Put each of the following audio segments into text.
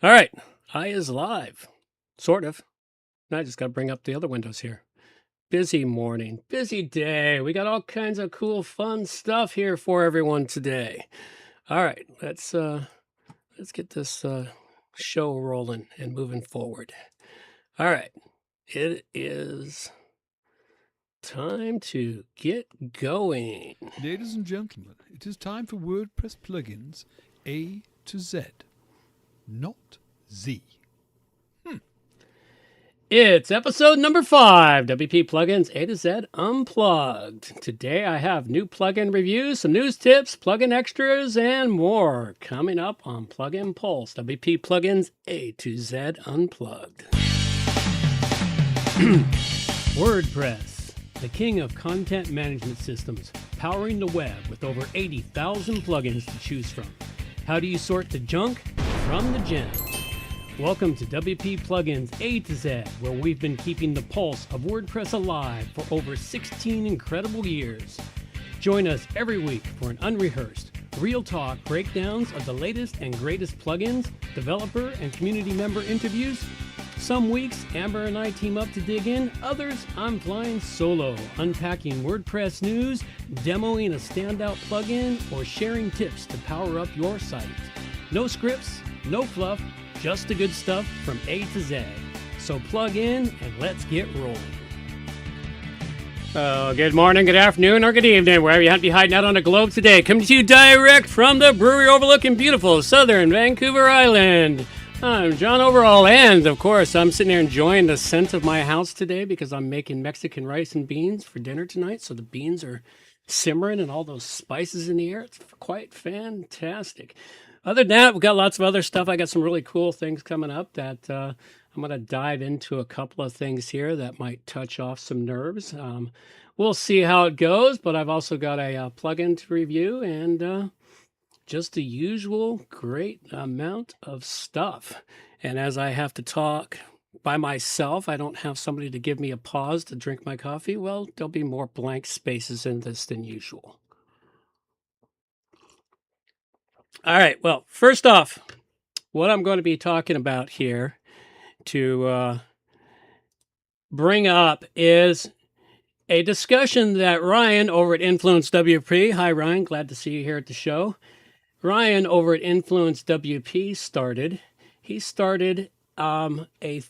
All right, I is live, sort of. I just got to bring up the other windows here. Busy morning, busy day. We got all kinds of cool, fun stuff here for everyone today. All right, let's get this show rolling and moving forward. All right, it is time to get going. Ladies and gentlemen, it is time for WordPress plugins A to Z, not Z. It's episode number 5, WP Plugins A to Z Unplugged. Today I have new plugin reviews, some news tips, plugin extras, and more coming up on Plugin Pulse, WP Plugins A to Z Unplugged. WordPress, the king of content management systems, powering the web with over 80,000 plugins to choose from. How do you sort the junk from the gems? Welcome to WP Plugins A to Z, where we've been keeping the pulse of WordPress alive for over 16 incredible years. Join us every week for an unrehearsed, real talk breakdowns of the latest and greatest plugins, developer and community member interviews. Some weeks, Amber and I team up to dig in. Others, I'm flying solo, unpacking WordPress news, demoing a standout plugin, or sharing tips to power up your site. No scripts, no fluff, just the good stuff from A to Z. So plug in and let's get rolling. Oh, good morning, good afternoon, or good evening, wherever you happen to be hiding out on the globe today. Coming to you direct from the brewery overlooking beautiful southern Vancouver Island. I'm John Overall, and of course, I'm sitting here enjoying the scent of my house today because I'm making Mexican rice and beans for dinner tonight. So the beans are simmering and all those spices in the air. It's quite fantastic. Other than that, we've got lots of other stuff. I got some really cool things coming up that I'm going to dive into a couple of things here that might touch off some nerves. We'll see how it goes, but I've also got a plugin to review and just the usual great amount of stuff. And as I have to talk by myself, I don't have somebody to give me a pause to drink my coffee. Well, there'll be more blank spaces in this than usual. All right. Well, first off, what I'm going to be talking about here to bring up is a discussion that Ryan over at Influence WP. Hi, Ryan. Glad to see you here at the show. Ryan over at Influence WP started. He started a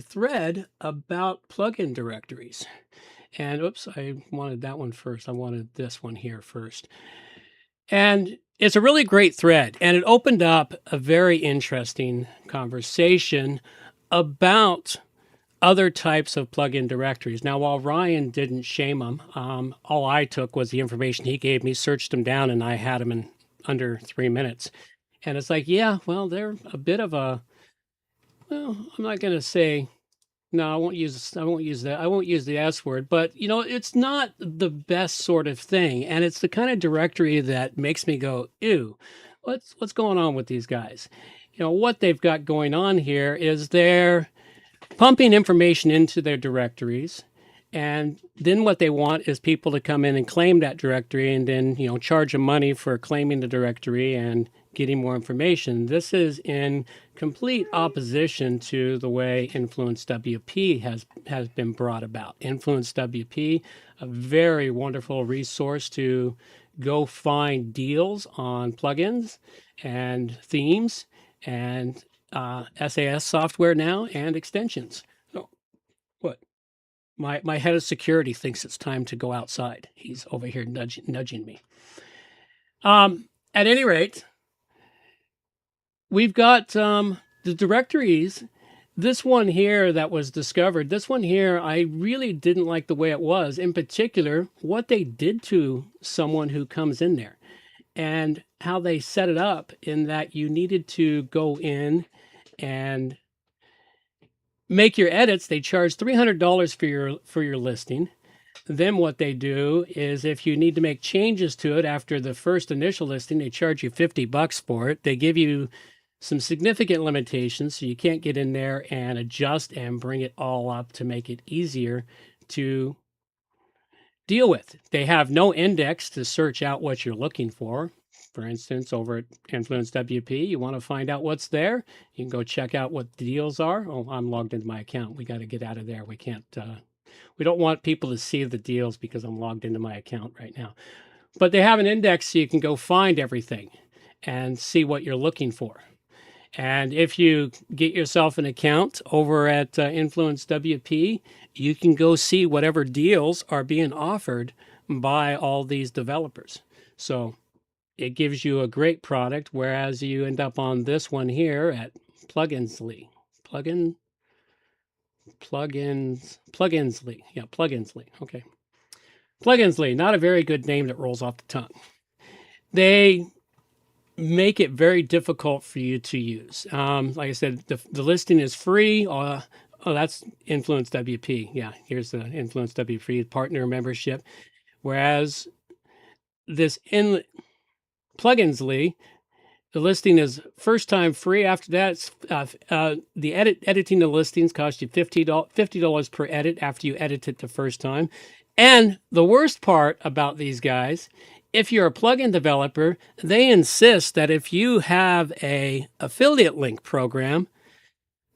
thread about plugin directories. And oops, I wanted that one first. I wanted this one here first. And it's a really great thread. And it opened up a very interesting conversation about other types of plugin directories. Now, while Ryan didn't shame them, all I took was the information he gave me, searched them down, and I had them in under 3 minutes. And it's like, yeah, well, they're a bit of a, well, I'm not going to say, no, I won't use the S word, but you know, it's not the best sort of thing. And it's the kind of directory that makes me go, ew, what's going on with these guys? You know, what they've got going on here is they're pumping information into their directories. And then what they want is people to come in and claim that directory and then, you know, charge them money for claiming the directory and getting more information. This is in complete opposition to the way Influence WP has been brought about. Influence WP, a very wonderful resource to go find deals on plugins and themes and SAS software now and extensions. So, what? My head of security thinks it's time to go outside. He's over here nudging me. At any rate, we've got the directories. This one here that was discovered, this one here, I really didn't like the way it was. In particular, what they did to someone who comes in there and how they set it up in that you needed to go in and make your edits. They charge $300 for your listing. Then what they do is if you need to make changes to it after the first initial listing, they charge you $50 for it. They give you some significant limitations, so you can't get in there and adjust and bring it all up to make it easier to deal with. They have no index to search out what you're looking for. For instance, over at Influence WP, you want to find out what's there. You can go check out what the deals are. Oh, I'm logged into my account. We got to get out of there. We can't, we don't want people to see the deals because I'm logged into my account right now. But they have an index so you can go find everything and see what you're looking for. And if you get yourself an account over at Influence WP, you can go see whatever deals are being offered by all these developers. So it gives you a great product, whereas you end up on this one here at Pluginsly. Pluginsly. Yeah, Pluginsly. Okay. Pluginsly, not a very good name that rolls off the tongue. They make it very difficult for you to use. Like I said, the listing is free. Oh, that's Influence WP. Yeah, here's the Influence WP partner membership. Whereas this Pluginsly, the listing is first time free. After that, the editing the listings costs you $50 per edit after you edit it the first time. And the worst part about these guys, if you're a plugin developer, they insist that if you have a affiliate link program,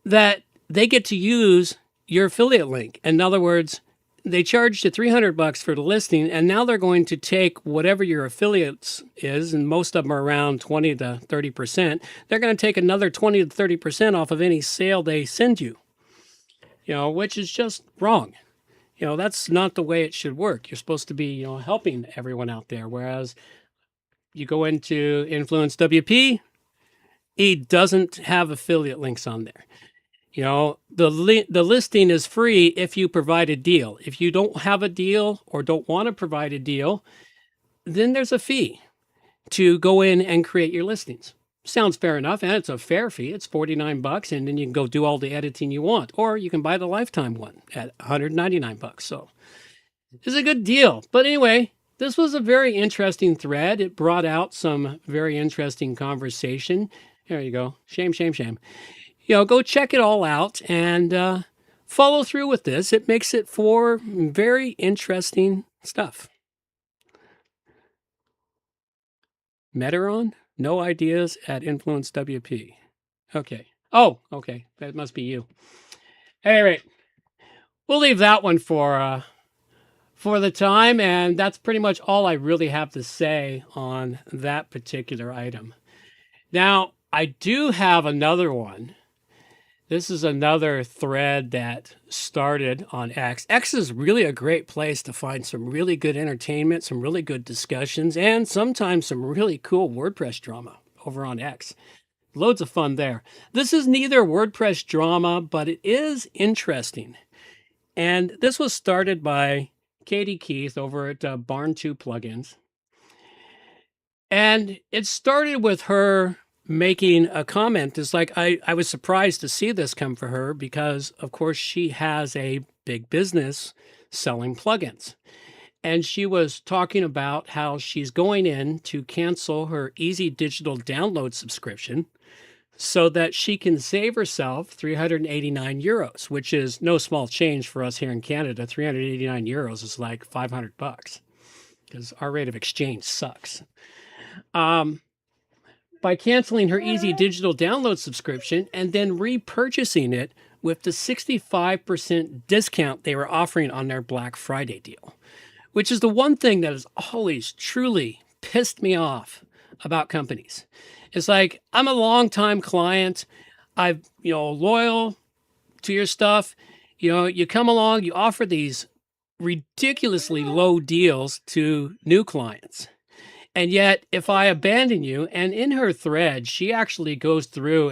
that they get to use your affiliate link. In other words, they charged you $300 for the listing, and now they're going to take whatever your affiliates is, and most of them are around 20 to 30%. They're going to take another 20 to 30% off of any sale they send you, which is just wrong. That's not the way it should work. You're supposed to be, helping everyone out there. Whereas you go into Influence WP, it doesn't have affiliate links on there. The listing is free if you provide a deal. If you don't have a deal or don't want to provide a deal, then there's a fee to go in and create your listings. Sounds fair enough, and it's a fair fee. It's $49, and then you can go do all the editing you want, or you can buy the lifetime one at $199. So it's a good deal. But anyway, this was a very interesting thread. It brought out some very interesting conversation. There you go. Shame. Go check it all out and follow through with this. It makes it for very interesting stuff. Metaron? No ideas at Influence WP. Okay. Oh, okay. That must be you. All right. We'll leave that one for the time, and that's pretty much all I really have to say on that particular item. Now, I do have another one. This is another thread that started on X. X is really a great place to find some really good entertainment, some really good discussions, and sometimes some really cool WordPress drama over on X. Loads of fun there. This is neither WordPress drama, but it is interesting. And this was started by Katie Keith over at Barn 2 Plugins. And it started with her making a comment. It's like I was surprised to see this come for her because, of course, she has a big business selling plugins. And she was talking about how she's going in to cancel her Easy Digital Download subscription so that she can save herself 389 euros, which is no small change for us here in Canada. 389 euros is like $500 because our rate of exchange sucks. By canceling her Easy Digital Download subscription and then repurchasing it with the 65% discount they were offering on their Black Friday deal, which is the one thing that has always truly pissed me off about companies. It's like, I'm a longtime client. I'm, loyal to your stuff. You come along, you offer these ridiculously low deals to new clients. And yet, if I abandon you, and in her thread, she actually goes through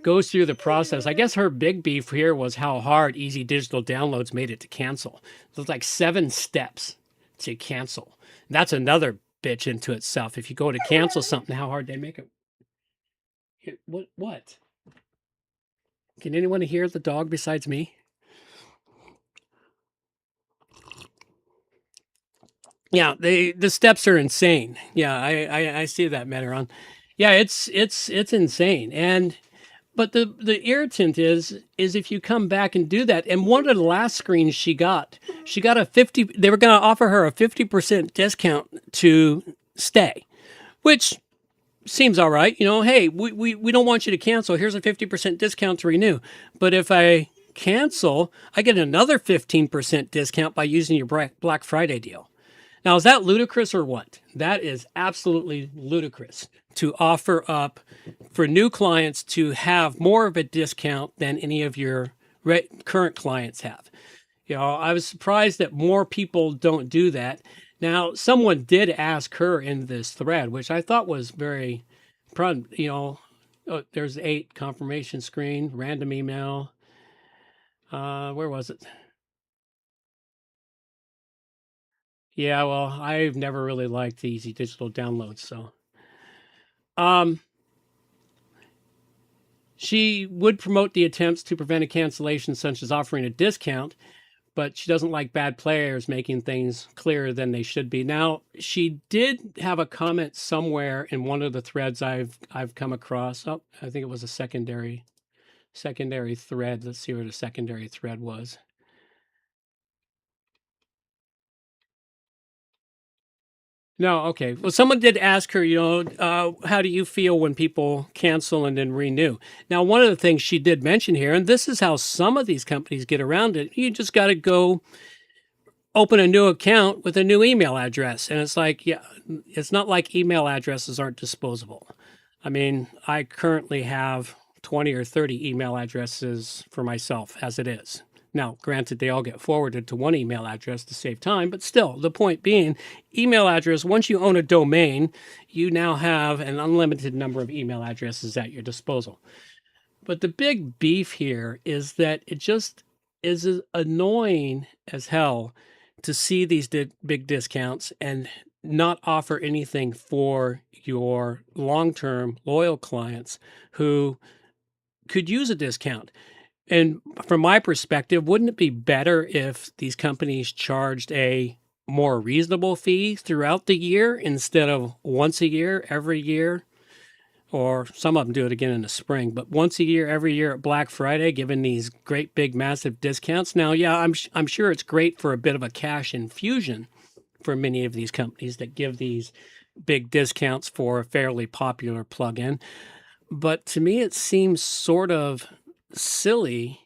the process. I guess her big beef here was how hard Easy Digital Downloads made it to cancel. There's like 7 steps to cancel. That's another bitch into itself. If you go to cancel something, how hard they make it. What? Can anyone hear the dog besides me? Yeah, the steps are insane. Yeah, I see that, Metaron. Yeah, it's insane. But the irritant is if you come back and do that. And one of the last screens she got a 50. They were going to offer her a 50% discount to stay, which seems all right. Hey, we don't want you to cancel. Here's a 50% discount to renew. But if I cancel, I get another 15% discount by using your Black Friday deal. Now, is that ludicrous or what? That is absolutely ludicrous to offer up for new clients to have more of a discount than any of your current clients have. I was surprised that more people don't do that. Now, someone did ask her in this thread, which I thought was very proud. There's 8 confirmation screen, random email. Where was it? Yeah, well, I've never really liked the easy digital downloads, so. She would promote the attempts to prevent a cancellation, such as offering a discount, but she doesn't like bad players making things clearer than they should be. Now, she did have a comment somewhere in one of the threads I've come across. Oh, I think it was a secondary thread. Let's see where the secondary thread was. No, okay. Well, someone did ask her, how do you feel when people cancel and then renew? Now, one of the things she did mention here, and this is how some of these companies get around it, you just got to go open a new account with a new email address. And it's like, yeah, it's not like email addresses aren't disposable. I mean, I currently have 20 or 30 email addresses for myself as it is. Now, granted, they all get forwarded to one email address to save time, but still, the point being, email address, once you own a domain, you now have an unlimited number of email addresses at your disposal. But the big beef here is that it just is annoying as hell to see these big discounts and not offer anything for your long-term loyal clients who could use a discount. And from my perspective, wouldn't it be better if these companies charged a more reasonable fee throughout the year instead of once a year, every year? Or some of them do it again in the spring, but once a year, every year at Black Friday, giving these great big massive discounts. Now, yeah, I'm sure it's great for a bit of a cash infusion for many of these companies that give these big discounts for a fairly popular plugin. But to me, it seems sort of silly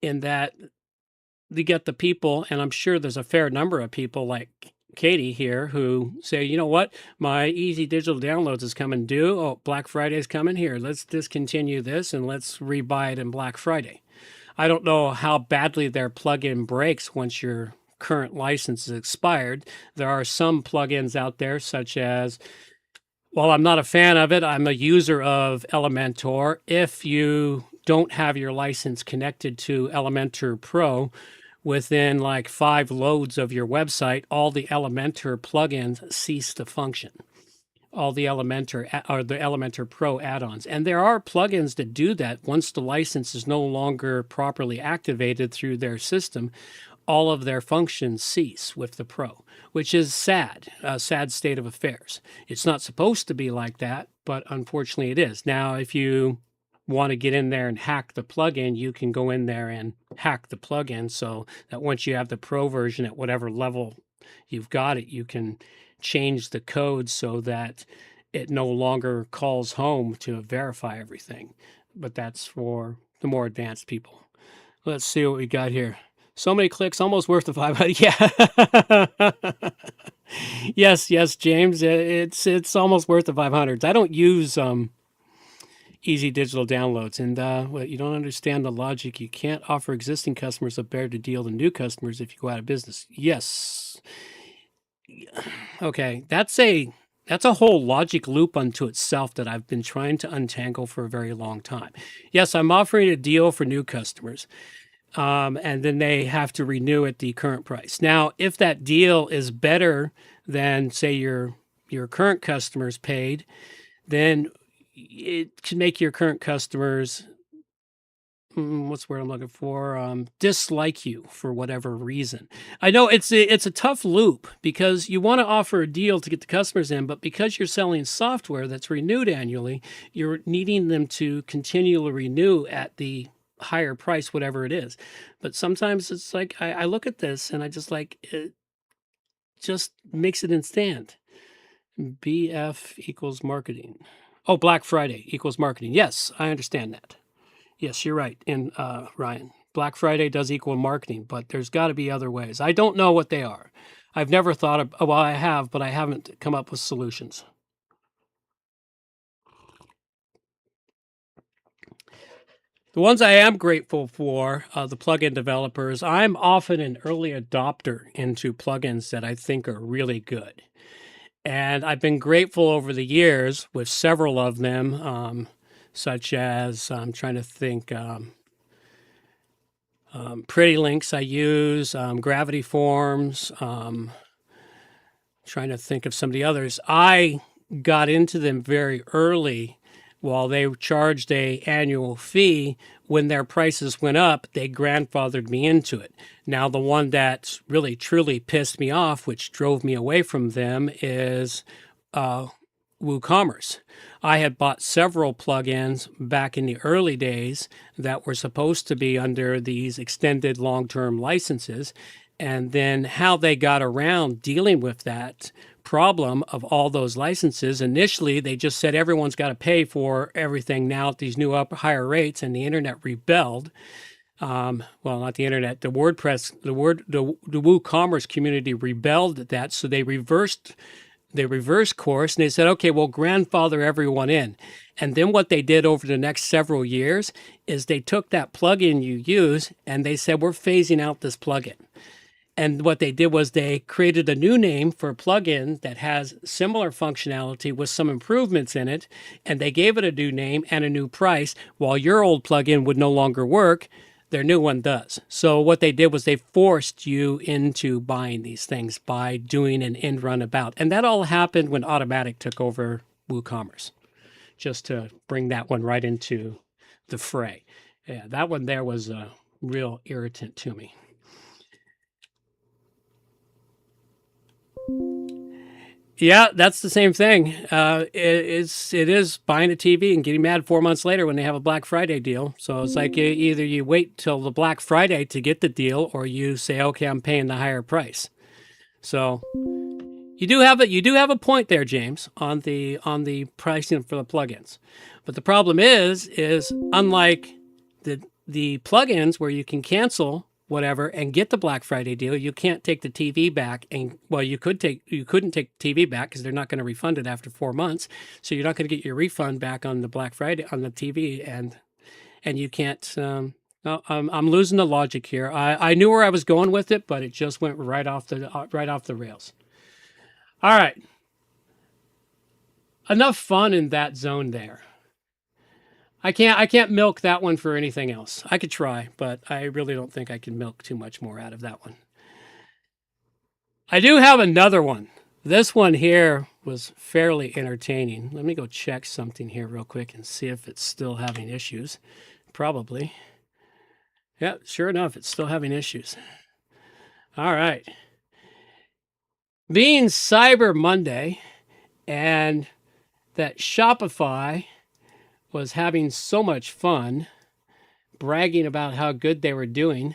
in that you get the people, and I'm sure there's a fair number of people like Katie here who say, you know what, my easy digital downloads is coming due. Oh, Black Friday's coming here. Let's discontinue this and let's rebuy it in Black Friday. I don't know how badly their plugin breaks once your current license is expired. There are some plugins out there, such as, well, I'm not a fan of it. I'm a user of Elementor. If you don't have your license connected to Elementor Pro, within like 5 loads of your website, all the Elementor plugins cease to function. All the Elementor or the Elementor Pro add-ons. And there are plugins that do that once the license is no longer properly activated through their system. All of their functions cease with the Pro, which is sad, a sad state of affairs. It's not supposed to be like that, but unfortunately it is. Now, if you want to get in there and hack the plugin, you can go in there and hack the plugin so that once you have the Pro version at whatever level you've got it, you can change the code so that it no longer calls home to verify everything. But that's for the more advanced people. Let's see what we got here. So many clicks, almost worth the 500. Yeah. Yes, James. It's almost worth the 500s. I don't use easy digital downloads, and you don't understand the logic. You can't offer existing customers a better deal than new customers if you go out of business. Yes. Okay, that's a whole logic loop unto itself that I've been trying to untangle for a very long time. Yes, I'm offering a deal for new customers. And then they have to renew at the current price. Now, if that deal is better than, say, your current customers paid, then it can make your current customers, what's the word I'm looking for, dislike you for whatever reason. I know it's a tough loop because you want to offer a deal to get the customers in, but because you're selling software that's renewed annually, you're needing them to continually renew at the higher price, whatever it is. But sometimes it's like, I look at this and I just like, it just makes it instant. BF equals marketing. Oh, Black Friday equals marketing. Yes, I understand that. Yes, you're right. And Ryan, Black Friday does equal marketing, but there's got to be other ways. I don't know what they are. I've never thought of, well, I have, but I haven't come up with solutions. The ones I am grateful for, the plugin developers, I'm often an early adopter into plugins that I think are really good. And I've been grateful over the years with several of them, such as I'm trying to think. Pretty Links I use, Gravity Forms, trying to think of some of the others. I got into them very early while they charged a annual fee. When their prices went up, they grandfathered me into it. Now, the one that really truly pissed me off, which drove me away from them, is WooCommerce. I had bought several plugins back in the early days that were supposed to be under these extended long-term licenses. And then how they got around dealing with that problem of all those licenses. Initially, they just said everyone's got to pay for everything now at these new higher rates, and the internet rebelled. Well, not the internet, the WordPress, the WooCommerce community rebelled at that, so they reversed course and they said, okay, we'll grandfather everyone in. And then what they did over the next several years is they took that plugin you use and they said, we're phasing out this plugin. And what they did was they created a new name for a plugin that has similar functionality with some improvements in it. And they gave it a new name and a new price. While your old plugin would no longer work, their new one does. So what they did was they forced you into buying these things by doing an end run about. And that all happened when Automatic took over WooCommerce, just to bring that one right into the fray. Yeah, that one there was a real irritant to me. Yeah, that's the same thing. It is buying a TV and getting mad 4 months later when they have a Black Friday deal. So it's like either you wait till the Black Friday to get the deal, or you say, okay, I'm paying the higher price. So you do have a point there, James, on the pricing for the plugins. But the problem is unlike the plugins where you can cancel whatever and get the Black Friday deal, you can't take the TV back. And well, you couldn't take the TV back because they're not going to refund it after 4 months. So you're not going to get your refund back on the Black Friday on the TV, and you can't. No, I'm losing the logic here. I knew where I was going with it, but it just went right off the rails. All right, enough fun in that zone there. I can't milk that one for anything else. I could try, but I really don't think I can milk too much more out of that one. I do have another one. This one here was fairly entertaining. Let me go check something here real quick and see if it's still having issues. Probably. Yeah, sure enough, it's still having issues. All right. Being Cyber Monday, and that Shopify was having so much fun bragging about how good they were doing,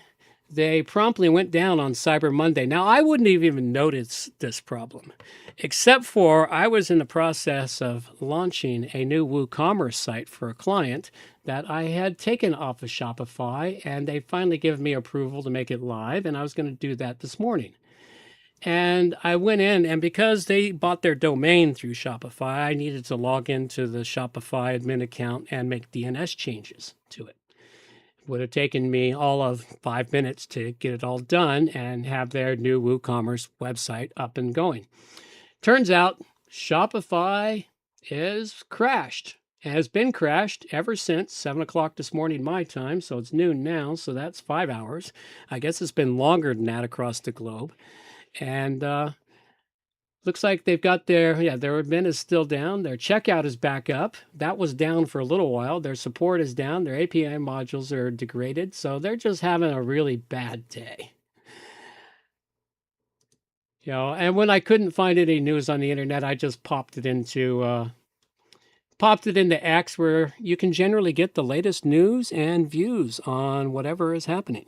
they promptly went down on Cyber Monday. Now, I wouldn't have even noticed this problem, except for I was in the process of launching a new WooCommerce site for a client that I had taken off of Shopify, and they finally gave me approval to make it live, and I was going to do that this morning. And I went in, and because they bought their domain through Shopify, I needed to log into the Shopify admin account and make DNS changes to it. It would have taken me all of 5 minutes to get it all done and have their new WooCommerce website up and going. Turns out Shopify is crashed. It has been crashed ever since 7 o'clock this morning my time, so it's noon now, so that's 5 hours. I guess it's been longer than that across the globe. And looks like they've got their admin is still down. Their checkout is back up. That was down for a little while. Their support is down. Their API modules are degraded. So they're just having a really bad day. And when I couldn't find any news on the internet, I just popped it into X, where you can generally get the latest news and views on whatever is happening.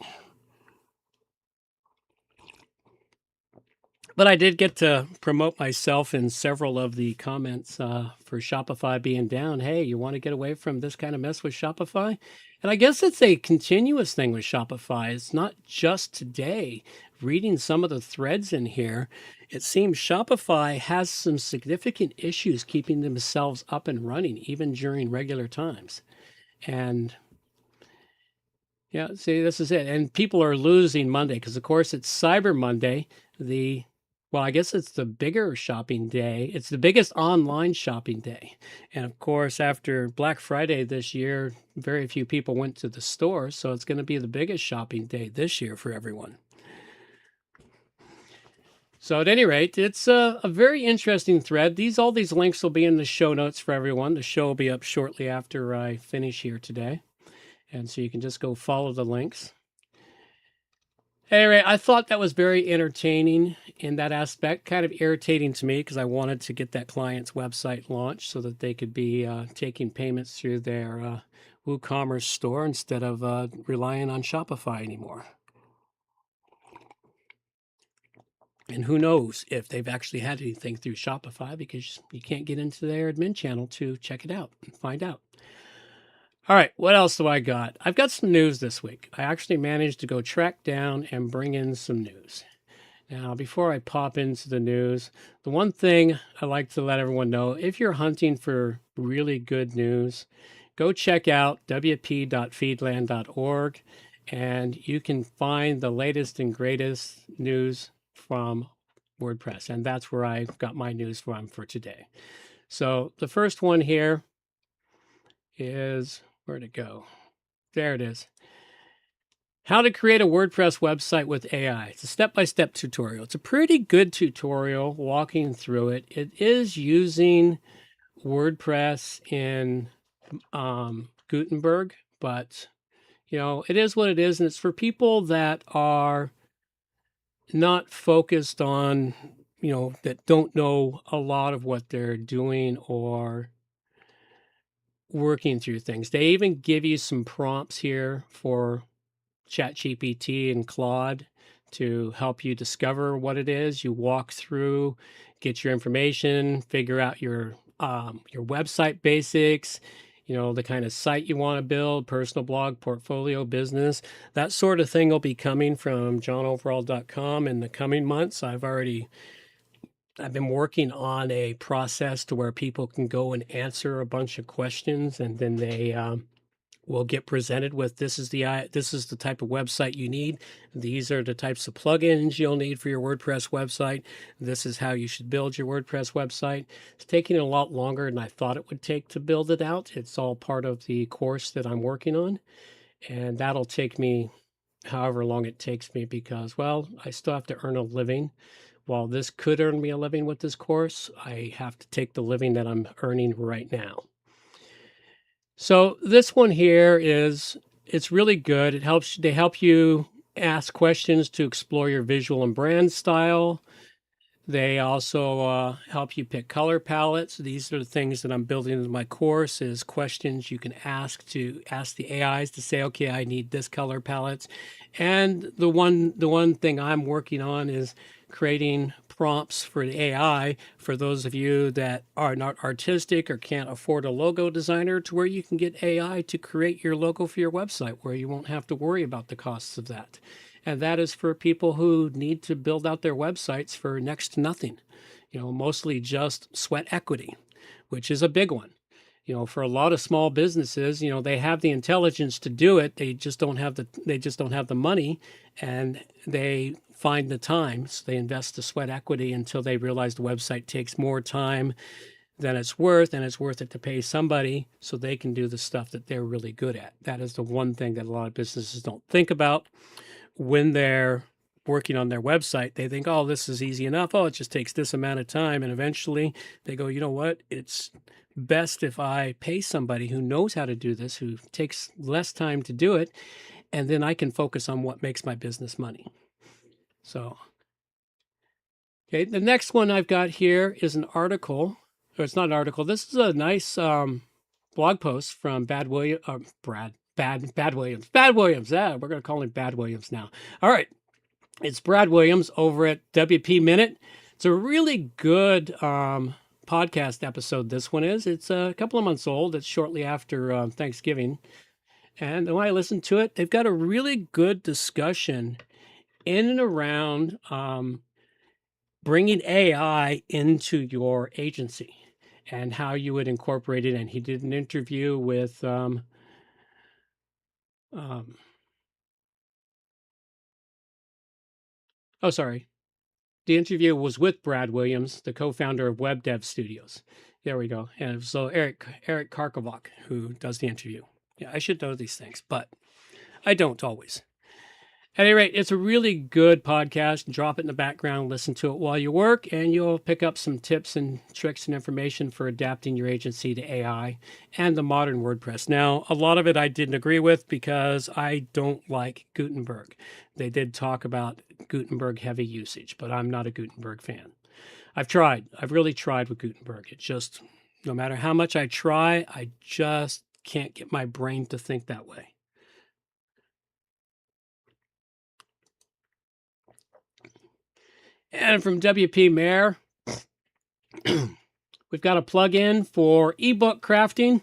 But I did get to promote myself in several of the comments for Shopify being down. Hey, you want to get away from this kind of mess with Shopify? And I guess it's a continuous thing with Shopify. It's not just today. Reading some of the threads in here, it seems Shopify has some significant issues keeping themselves up and running, even during regular times. And yeah, see, this is it. And people are losing Monday because, of course, it's Cyber Monday. Well, I guess it's the bigger shopping day. It's the biggest online shopping day. And of course, after Black Friday this year, very few people went to the store. So it's going to be the biggest shopping day this year for everyone. So at any rate, it's a very interesting thread. All these links will be in the show notes for everyone. The show will be up shortly after I finish here today. And so you can just go follow the links. Anyway, I thought that was very entertaining in that aspect, kind of irritating to me because I wanted to get that client's website launched so that they could be taking payments through their WooCommerce store instead of relying on Shopify anymore. And who knows if they've actually had anything through Shopify because you can't get into their admin channel to check it out and find out. All right, what else do I got? I've got some news this week. I actually managed to go track down and bring in some news. Now, before I pop into the news, the one thing I like to let everyone know, if you're hunting for really good news, go check out wp.feedland.org and you can find the latest and greatest news from WordPress. And that's where I got my news from for today. So the first one here is, where'd it go? There it is. How to create a WordPress website with AI. It's a step-by-step tutorial. It's a pretty good tutorial walking through it. It is using WordPress in Gutenberg, but it is what it is. And it's for people that are not focused on, that don't know a lot of what they're doing or working through things. They even give you some prompts here for ChatGPT and Claude to help you discover what it is. You walk through, get your information, figure out your website basics, the kind of site you want to build, personal blog, portfolio, business. That sort of thing will be coming from johnoverall.com in the coming months. I've been working on a process to where people can go and answer a bunch of questions, and then they will get presented with this is the type of website you need. These are the types of plugins you'll need for your WordPress website. This is how you should build your WordPress website. It's taking a lot longer than I thought it would take to build it out. It's all part of the course that I'm working on, and that'll take me however long it takes me because, well, I still have to earn a living. While this could earn me a living with this course, I have to take the living that I'm earning right now. So this one here it's really good. They help you ask questions to explore your visual and brand style. They also help you pick color palettes. These are the things that I'm building into my course is questions you can ask the AIs to say, okay, I need this color palettes. And the one thing I'm working on is creating prompts for the AI for those of you that are not artistic or can't afford a logo designer, to where you can get AI to create your logo for your website where you won't have to worry about the costs of that. And that is for people who need to build out their websites for next to nothing, mostly just sweat equity, which is a big one. For a lot of small businesses, they have the intelligence to do it. They just don't have the money, and they find the time. So they invest the sweat equity until they realize the website takes more time than it's worth, and it's worth it to pay somebody so they can do the stuff that they're really good at. That is the one thing that a lot of businesses don't think about when they're working on their website. They think, oh, this is easy enough. Oh, it just takes this amount of time. And eventually they go, you know what? It's best if I pay somebody who knows how to do this, who takes less time to do it, and then I can focus on what makes my business money. So, okay, the next one I've got here is an article, or it's not an article. This is a nice blog post from Bad Williams. Bad Williams. We're going to call him Bad Williams now. All right. It's Brad Williams over at WP Minute. It's a really good podcast episode. This one is. It's a couple of months old. It's shortly after Thanksgiving. And when I listen to it, they've got a really good discussion in and around bringing AI into your agency and how you would incorporate it. And he did an interview with oh, sorry. The interview was with Brad Williams, the co-founder of Web Dev Studios. There we go. And so Eric Karkovac, who does the interview. Yeah, I should know these things, but I don't always. At any rate, it's a really good podcast. Drop it in the background, listen to it while you work, and you'll pick up some tips and tricks and information for adapting your agency to AI and the modern WordPress. Now, a lot of it I didn't agree with because I don't like Gutenberg. They did talk about Gutenberg heavy usage, but I'm not a Gutenberg fan. I've tried. I've really tried with Gutenberg. It just, no matter how much I try, I just can't get my brain to think that way. And from WP Mayor, we've got a plugin for ebook crafting.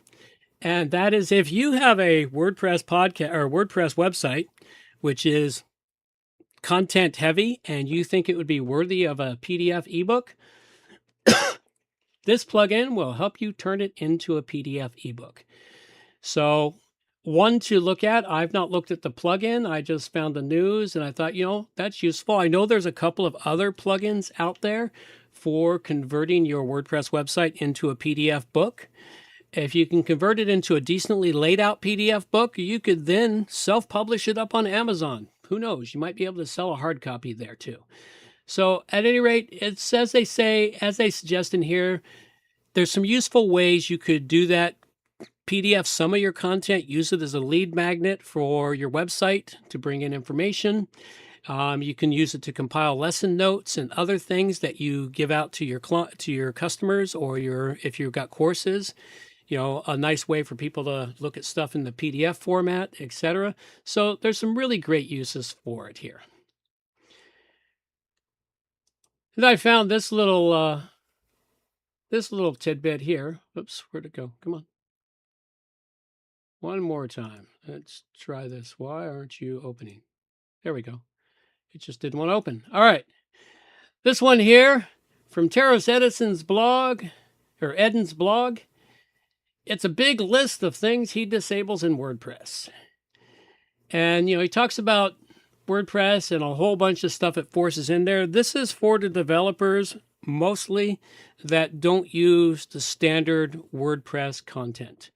And that is if you have a WordPress podcast or WordPress website, which is content heavy, and you think it would be worthy of a PDF ebook, this plugin will help you turn it into a PDF ebook. So one to look at. I've not looked at the plugin. I just found the news and I thought, that's useful. I know there's a couple of other plugins out there for converting your WordPress website into a PDF book. If you can convert it into a decently laid out PDF book, you could then self-publish it up on Amazon. Who knows? You might be able to sell a hard copy there too. So at any rate, it's as they suggest in here, there's some useful ways you could do that. PDF some of your content, use it as a lead magnet for your website to bring in information. You can use it to compile lesson notes and other things that you give out to your customers, or if you've got courses. A nice way for people to look at stuff in the PDF format, etc. So there's some really great uses for it here. And I found this little tidbit here. Oops, where'd it go? Come on. One more time. Let's try this. Why aren't you opening? There we go. It just didn't want to open. All right. This one here from Terrace Edison's blog, or Eden's blog. It's a big list of things he disables in WordPress. And, he talks about WordPress and a whole bunch of stuff it forces in there. This is for the developers mostly that don't use the standard WordPress content.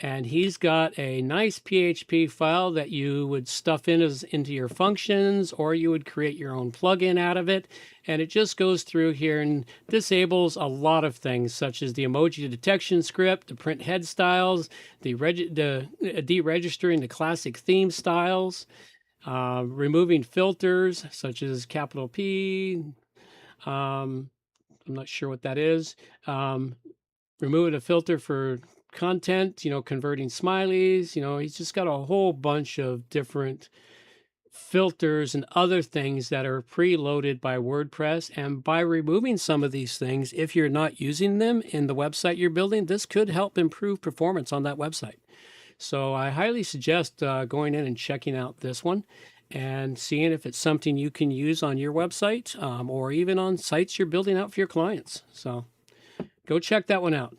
And he's got a nice PHP file that you would stuff into your functions, or you would create your own plugin out of it. And it just goes through here and disables a lot of things, such as the emoji detection script, the print head styles, the deregistering the classic theme styles, removing filters such as capital P. I'm not sure what that is. Removing a filter for content, converting smileys, he's just got a whole bunch of different filters and other things that are preloaded by WordPress. And by removing some of these things, if you're not using them in the website you're building, this could help improve performance on that website. So I highly suggest going in and checking out this one and seeing if it's something you can use on your website or even on sites you're building out for your clients. So go check that one out.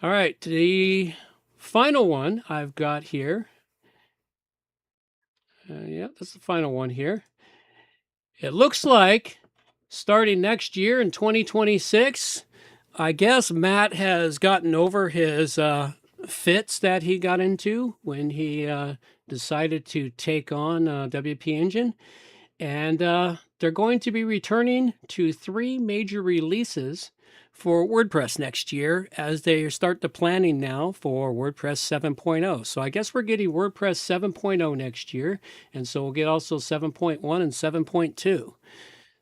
All right, the final one I've got here. That's the final one here. It looks like starting next year in 2026, I guess Matt has gotten over his fits that he got into when he decided to take on WP Engine. And they're going to be returning to 3 major releases for WordPress next year as they start the planning now for WordPress 7.0. So I guess we're getting WordPress 7.0 next year. And so we'll get also 7.1 and 7.2.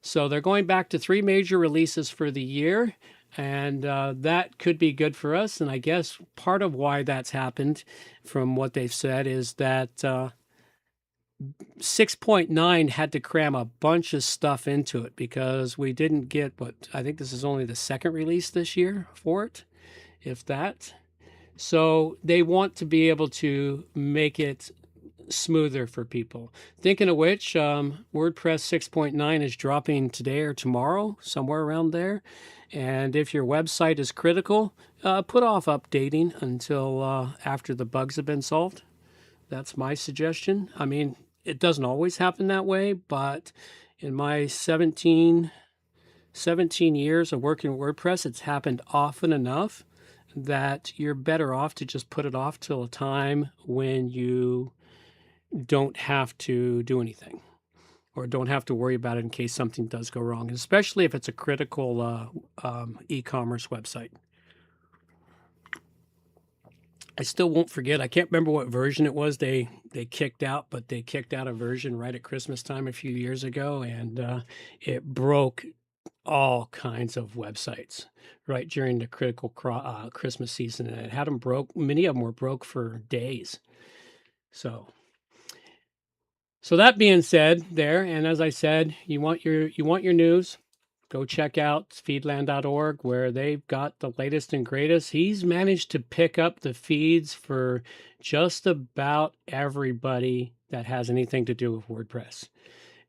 So they're going back to 3 major releases for the year. And that could be good for us. And I guess part of why that's happened from what they've said is that 6.9 had to cram a bunch of stuff into it because we didn't get I think this is only the second release this year for it, if that. So they want to be able to make it smoother for people. Thinking of which, WordPress 6.9 is dropping today or tomorrow, somewhere around there. And if your website is critical, put off updating until after the bugs have been solved. That's my suggestion. I mean, it doesn't always happen that way, but in my 17 years of working with WordPress, it's happened often enough that you're better off to just put it off till a time when you don't have to do anything or don't have to worry about it in case something does go wrong, especially if it's a critical e-commerce website. I still won't forget. I can't remember what version it was they kicked out, but they kicked out a version right at Christmas time a few years ago, and it broke all kinds of websites right during the critical Christmas season, and it had them broke. Many of them were broke for days. So that being said, there, and as I said, you want your news. Go check out feedland.org where they've got the latest and greatest. He's managed to pick up the feeds for just about everybody that has anything to do with WordPress.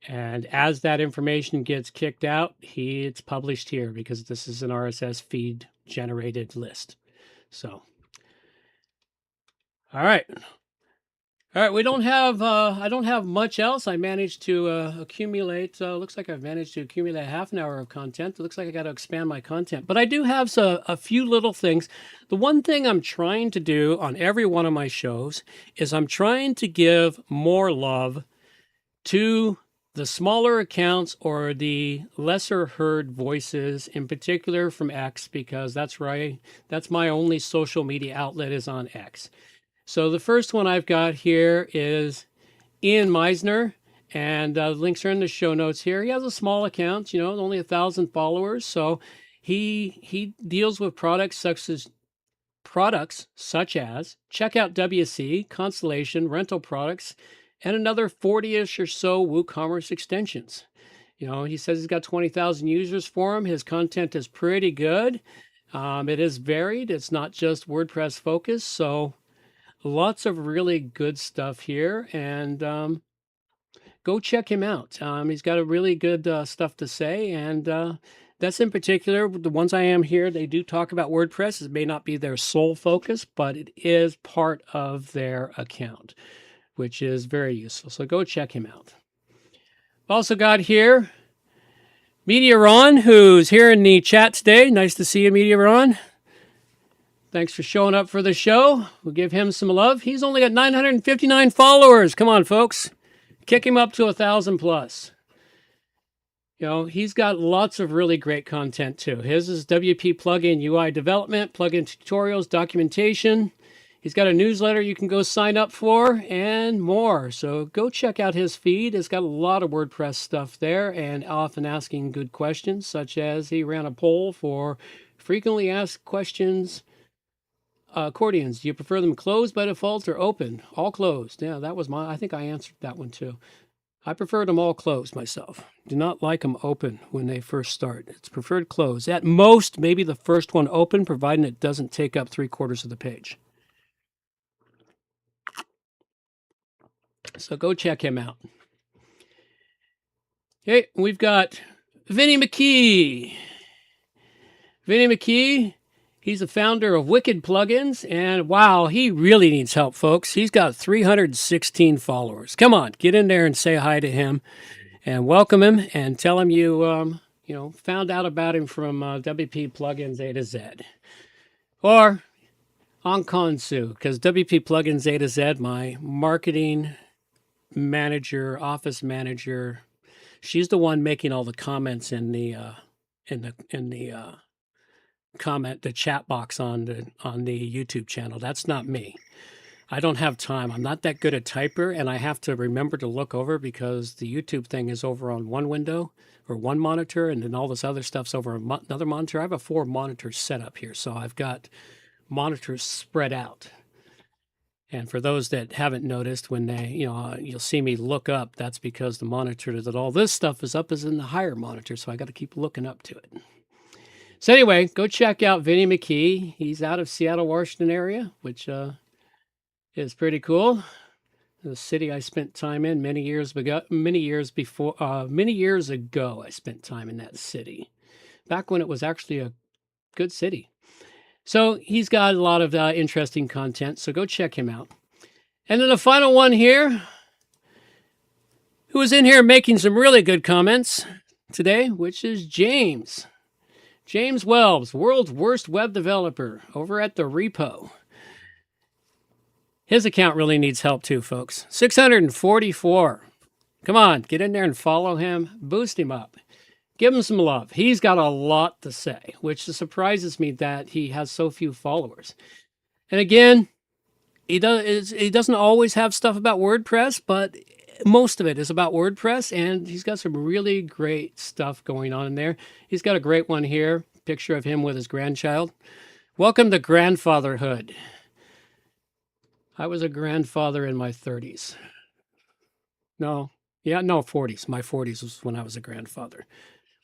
And as that information gets kicked out, it's published here because this is an RSS feed generated list. So, all right. We don't have, I don't have much else. I managed to accumulate, looks like I've managed to accumulate half an hour of content. It looks like I got to expand my content. But I do have a few little things. The one thing I'm trying to do on every one of my shows is I'm trying to give more love to the smaller accounts or the lesser heard voices, in particular from X, because that's my only social media outlet is on X. So the first one I've got here is Ian Meisner, and the links are in the show notes here. He has a small account, only 1,000 followers. So he deals with products such as Checkout WC, Constellation, rental products, and another 40-ish or so WooCommerce extensions. He says he's got 20,000 users for him. His content is pretty good. It is varied. It's not just WordPress focused. So lots of really good stuff here, and go check him out. He's got a really good stuff to say, and that's in particular, the ones I am here, they do talk about WordPress. It may not be their sole focus, but it is part of their account, which is very useful. So go check him out. Also got here Media Ron, who's here in the chat today. Nice to see you, Media Ron. Thanks for showing up for the show. We'll give him some love. He's only got 959 followers. Come on, folks. Kick him up to 1,000 plus. He's got lots of really great content too. His is WP plugin UI development, plugin tutorials, documentation. He's got a newsletter you can go sign up for and more. So go check out his feed. It's got a lot of WordPress stuff there and often asking good questions, such as he ran a poll for frequently asked questions. Accordions, do you prefer them closed by default or open? All closed. Yeah, that was I think I answered that one too. I prefer them all closed myself. Do not like them open when they first start. It's preferred closed. At most, maybe the first one open, providing it doesn't take up 3/4 of the page. So go check him out. Okay, we've got Vinny McKee. Vinny McKee, he's the founder of Wicked Plugins, and wow, he really needs help, folks. He's got 316 followers. Come on, get in there and say hi to him and welcome him and tell him you found out about him from WP Plugins A to Z. Or on Konsu, because WP Plugins A to Z, my marketing manager, office manager, she's the one making all the comments in the chat box on the YouTube channel. That's not me. I don't have time. I'm not that good a typer, and I have to remember to look over because the YouTube thing is over on one window or one monitor, and then all this other stuff's over on another monitor. I have a 4 monitor setup here, so I've got monitors spread out. And for those that haven't noticed, when they, you'll see me look up, that's because the monitor that all this stuff is up is in the higher monitor, so I got to keep looking up to it. So anyway, go check out Vinny McKee. He's out of Seattle, Washington area, which is pretty cool. The city I spent time in many years ago. Many years ago, I spent time in that city, back when it was actually a good city. So he's got a lot of interesting content, so go check him out. And then the final one here, who was in here making some really good comments today, which is James. James Wells, world's worst web developer, over at the repo. His account really needs help too, folks. 644. Come on, get in there and follow him. Boost him up. Give him some love. He's got a lot to say, which surprises me that he has so few followers. And again, he doesn't always have stuff about WordPress, but most of it is about WordPress, and he's got some really great stuff going on in there. He's got a great one here, picture of him with his grandchild. Welcome to grandfatherhood. I was a grandfather in my 30s. 40s. My 40s was when I was a grandfather.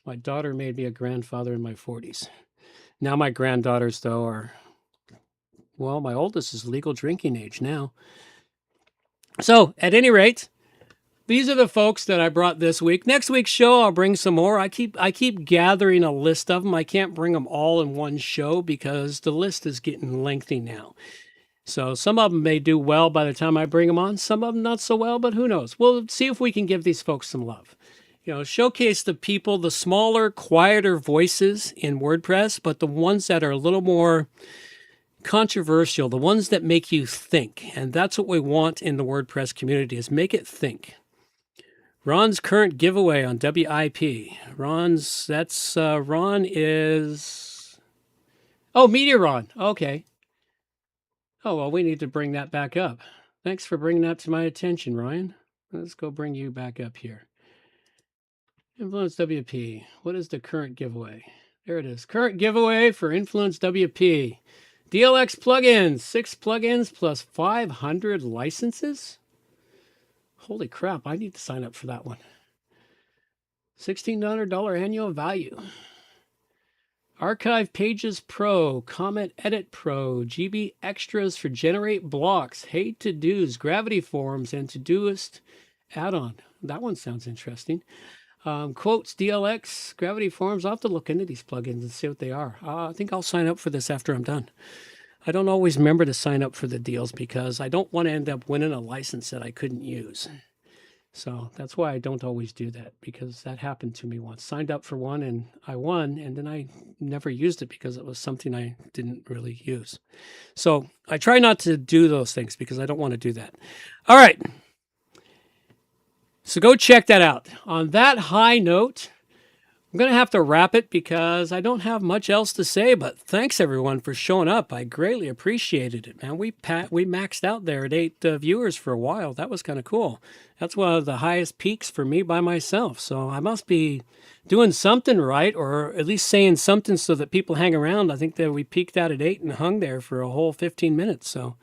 My daughter made me a grandfather in my 40s. Now my granddaughters, though, are, well, my oldest is legal drinking age now. So, at any rate, these are the folks that I brought this week. Next week's show, I'll bring some more. I keep gathering a list of them. I can't bring them all in one show because the list is getting lengthy now. So some of them may do well by the time I bring them on. Some of them not so well, but who knows? We'll see if we can give these folks some love. Showcase the people, the smaller, quieter voices in WordPress, but the ones that are a little more controversial, the ones that make you think. And that's what we want in the WordPress community, is make it think. Ron's current giveaway on WIP. Ron is... Oh, Meteor Ron. Okay. Oh, well, we need to bring that back up. Thanks for bringing that to my attention, Ryan. Let's go bring you back up here. Influence WP. What is the current giveaway? There it is. Current giveaway for Influence WP. DLX plugins. 6 plugins plus 500 licenses? Holy crap, I need to sign up for that one. $1,600 annual value. Archive Pages Pro, Comment Edit Pro, GB Extras for Generate Blocks, Hey To-Dos, Gravity Forms, and Todoist add-on. That one sounds interesting. Quotes, DLX, Gravity Forms. I'll have to look into these plugins and see what they are. I think I'll sign up for this after I'm done. I don't always remember to sign up for the deals because I don't want to end up winning a license that I couldn't use. So that's why I don't always do that, because that happened to me once. Signed up for one and I won, and then I never used it because it was something I didn't really use. So I try not to do those things because I don't want to do that. All right. So go check that out. On that high note, I'm going to have to wrap it because I don't have much else to say, but thanks everyone for showing up. I greatly appreciated it, man. We maxed out there at 8 viewers for a while. That was kind of cool. That's one of the highest peaks for me by myself. So I must be doing something right, or at least saying something so that people hang around. I think that we peaked out at 8 and hung there for a whole 15 minutes. So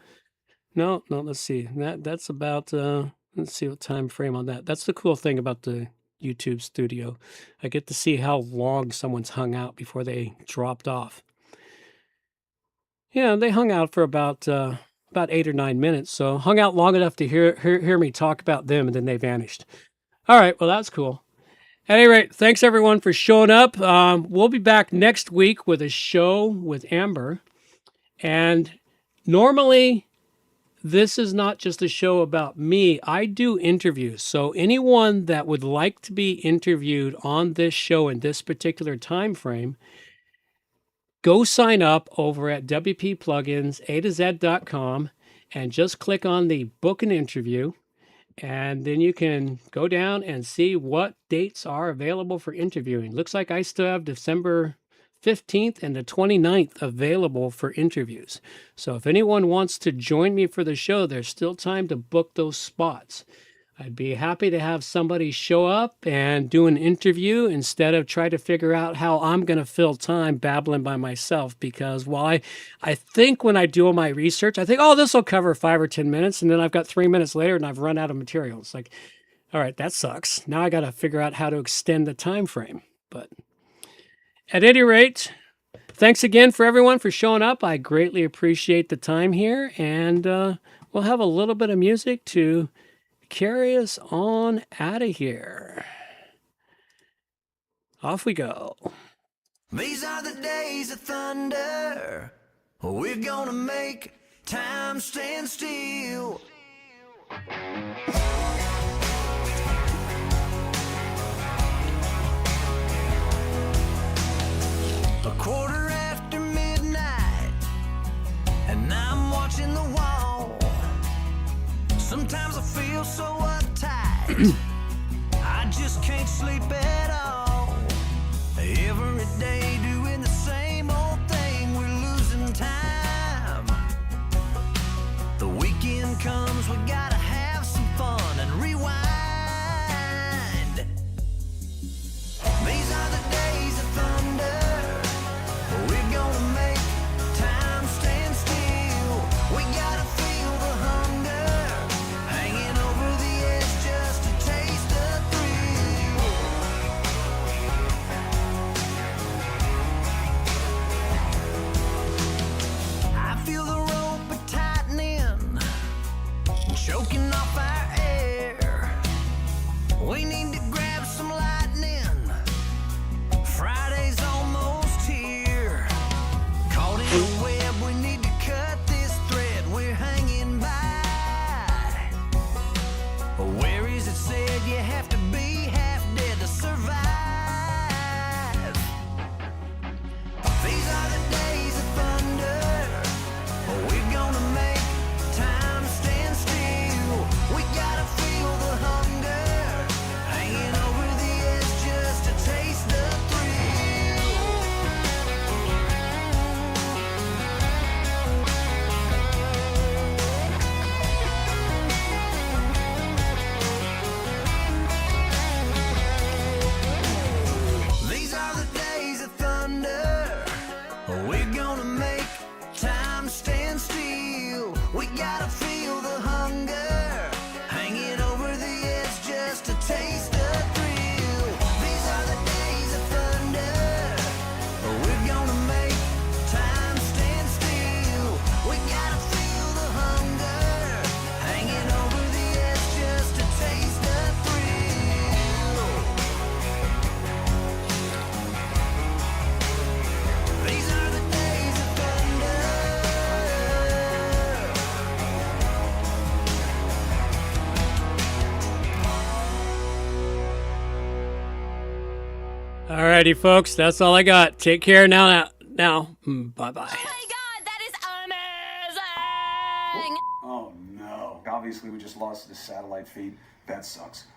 no, let's see. That's about, let's see what time frame on that. That's the cool thing about the YouTube studio. I get to see how long someone's hung out before they dropped off. Yeah, they hung out for about 8 or 9 minutes, so hung out long enough to hear me talk about them, and then they vanished. All right, well, that's cool. At any rate, thanks everyone for showing up. We'll be back next week with a show with Amber, and normally this is not just a show about me. I do interviews. So anyone that would like to be interviewed on this show in this particular time frame, go sign up over at wpplugins.a2z.com and just click on the book an interview. And then you can go down and see what dates are available for interviewing. Looks like I still have December 15th and the 29th available for interviews. So if anyone wants to join me for the show, there's still time to book those spots. I'd be happy to have somebody show up and do an interview instead of try to figure out how I'm going to fill time babbling by myself. Because while I think when I do all my research, I think, oh, this will cover 5 or 10 minutes. And then I've got 3 minutes later and I've run out of material. It's like, all right, that sucks. Now I got to figure out how to extend the time frame. But at any rate, thanks again for everyone for showing up. I greatly appreciate the time here. And we'll have a little bit of music to carry us on out of here. Off we go. These are the days of thunder. We're gonna make time stand still. A quarter after midnight, and I'm watching the wall. Sometimes I feel so uptight, I just can't sleep at all. Every day doing the same old thing, we're losing time. The weekend comes, we gotta have some fun and rewind. These are the days of thunder. We're gonna make time stand still. We gotta feel the hunger, hanging over the edge just to taste the thrill. I feel the rope tightening, choking off our air. We need to grab some lightning. Friday's almost here. Caught in a web, we need to cut this thread we're hanging by. Where is it said you have to be half dead to survive? These are the days of thunder. We're gonna make time stand still. We gotta feel the hunger, hanging over the edge just to taste the thrill. These are the days of thunder. We're gonna make time stand still. We gotta feel the hunger, hanging over the edge just to taste the thrill. These are the days of thunder. We're gonna make time stand still. We gotta feel the hunger, hanging over the edge just to taste the thrill. These are the days of thunder. Alrighty, folks, that's all I got. Take care now. Bye-bye. My God, that is amazing! Oh no. Obviously, we just lost the satellite feed. That sucks.